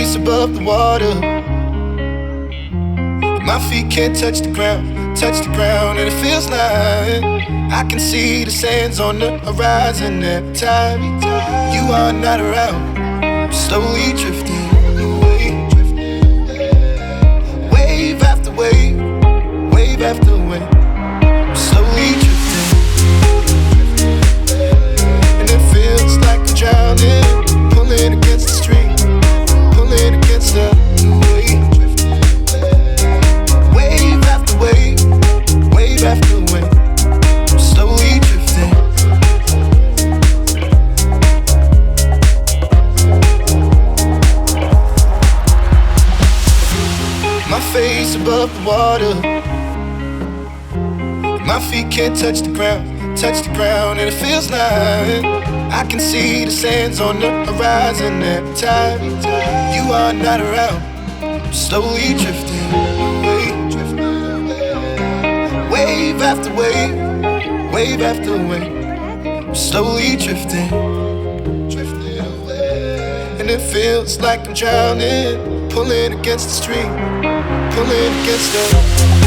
face above the water. My feet can't touch the ground, and it feels like I can see the sands on the horizon every time you are not around. I'm slowly drifting away, wave after wave, wave after wave. I'm slowly drifting, and it feels like I'm drowning, pulling against the stream, pulling against the wave. Wave after wave, wave after wave. I'm slowly drifting. My face above the water. My feet can't touch the ground, and it feels like I can see the sands on the horizon every time you are not around. I'm slowly drifting away, wave after wave, wave after wave. I'm slowly drifting, and it feels like I'm drowning, pulling against the stream, pulling against the